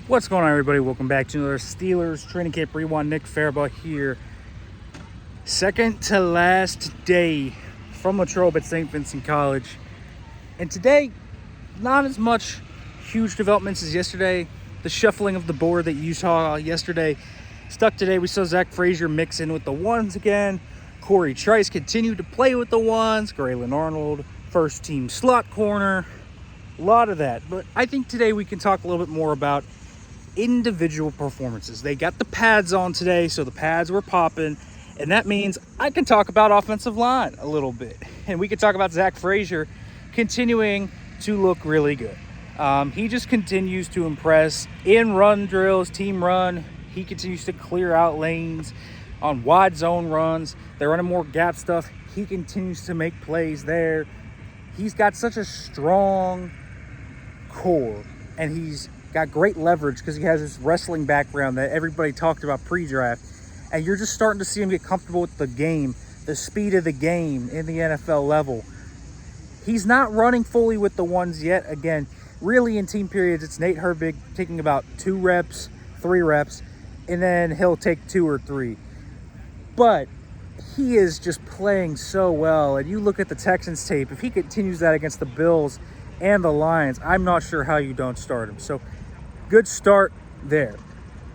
What's going on, everybody? Welcome back to another Steelers Training Camp Rewind. Nick Faribault here. Second to last day from Latrobe at St. Vincent College. And today, not as much huge developments as yesterday. The shuffling of the board that you saw yesterday stuck today. We saw Zach Frazier mix in with the ones again. Cory Trice continued to play with the ones. Graylin Arnold, first team slot corner. A lot of that. But I think today we can talk a little bit more about individual performances. They got the pads on today, so the pads were popping, and that means I can talk about offensive line a little bit, and we can talk about Zach Frazier continuing to look really good. He just continues to impress in run drills, team run. He continues to clear out lanes on wide zone runs. They're running more gap stuff. He continues to make plays there. He's got such a strong core, and he's got great leverage because he has this wrestling background that everybody talked about pre-draft. And you're just starting to see him get comfortable with the game, the speed of the game in the NFL level. He's not running fully with the ones yet. Again, really in team periods, it's Nate Herbig taking about 2 reps, 3 reps, and then he'll take 2 or 3. But he is just playing so well. And you look at the Texans tape, if he continues that against the Bills and the Lions, I'm not sure how you don't start him. So good start there.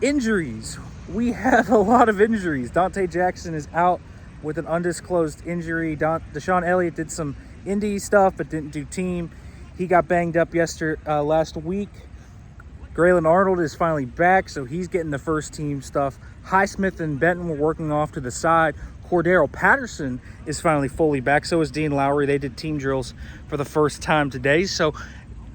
Injuries. We have a lot of injuries. Dante Jackson is out with an undisclosed injury. Deshaun Elliott did some indie stuff but didn't do team. He got banged up last week. Graylin Arnold is finally back, so he's getting the first team stuff. Highsmith and Benton were working off to the side. Cordero Patterson is finally fully back. So is Dean Lowry. They did team drills for the first time today. So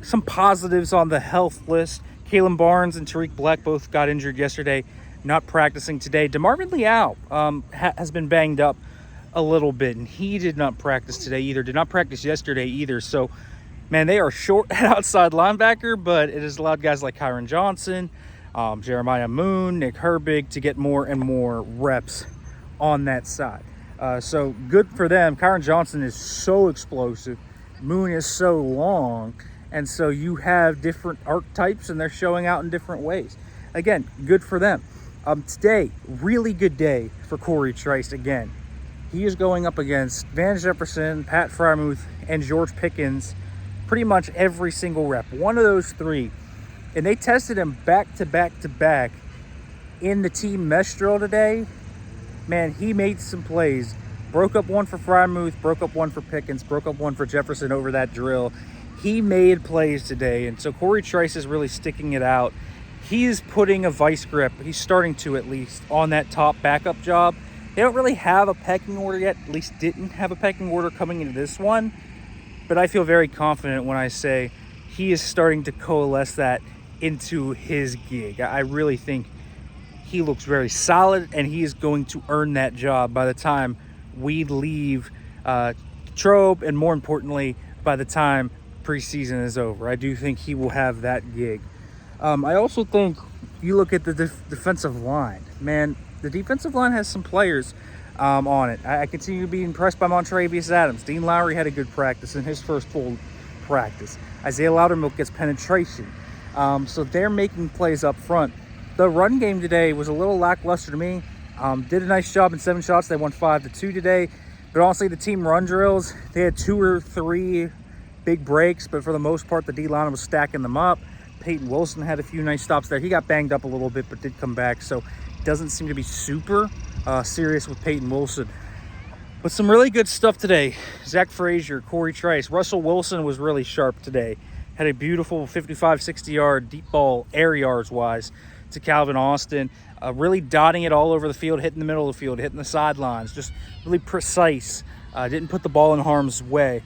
some positives on the health list. Kalen Barnes and Tariq Black both got injured yesterday, not practicing today. DeMarvin Leal has been banged up a little bit, and he did not practice today either. Did not practice yesterday either. So, man, they are short at outside linebacker, but it has allowed guys like Kyron Johnson, Jeremiah Moon, Nick Herbig to get more and more reps on that side. So good for them. Kyron Johnson is so explosive. Moon is so long. And so you have different archetypes, and they're showing out in different ways. Again, good for them. Today, really good day for Cory Trice again. He is going up against Van Jefferson, Pat Freiermuth, and George Pickens pretty much every single rep. One of those 3. And they tested him back to back to back in the team mesh drill today. Man, he made some plays. Broke up one for Freiermuth, broke up one for Pickens, broke up one for Jefferson over that drill. He made plays today, and so Cory Trice is really sticking it out. He is putting a vice grip, he's starting to at least, on that top backup job. They don't really have a pecking order yet, at least didn't have a pecking order coming into this one, but I feel very confident when I say he is starting to coalesce that into his gig. I really think he looks very solid, and he is going to earn that job by the time we leave Latrobe, and more importantly, by the time preseason is over. I do think he will have that gig. I also think you look at the defensive line. Man, the defensive line has some players on it. I continue to be impressed by Montrevious Adams. Dean Lowry had a good practice in his first full practice. Isaiah Loudermilk gets penetration. So they're making plays up front. The run game today was a little lackluster to me. Did a nice job in 7 shots. They won 5-2 today. But honestly, the team run drills, they had 2 or 3 big breaks, but for the most part, the D-line was stacking them up. Peyton Wilson had a few nice stops there. He got banged up a little bit, but did come back, so doesn't seem to be super serious with Peyton Wilson. But some really good stuff today. Zach Frazier, Cory Trice, Russell Wilson was really sharp today. Had a beautiful 55, 60-yard deep ball air yards-wise to Calvin Austin. Really dotting it all over the field, hitting the middle of the field, hitting the sidelines. Just really precise. Didn't put the ball in harm's way.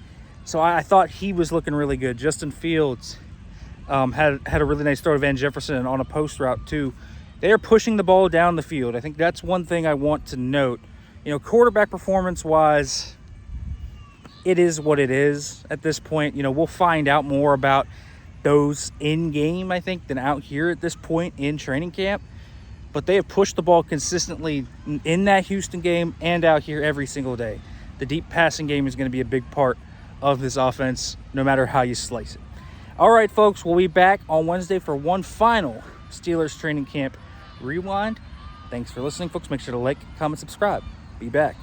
So I thought he was looking really good. Justin Fields had a really nice throw to Van Jefferson on a post route too. They are pushing the ball down the field. I think that's one thing I want to note. You know, quarterback performance-wise, it is what it is at this point. You know, we'll find out more about those in-game, I think, than out here at this point in training camp. But they have pushed the ball consistently in that Houston game and out here every single day. The deep passing game is going to be a big part of this offense, no matter how you slice it. All right, folks, we'll be back on Wednesday for one final Steelers Training Camp Rewind. Thanks for listening, folks. Make sure to like, comment, subscribe. Be back.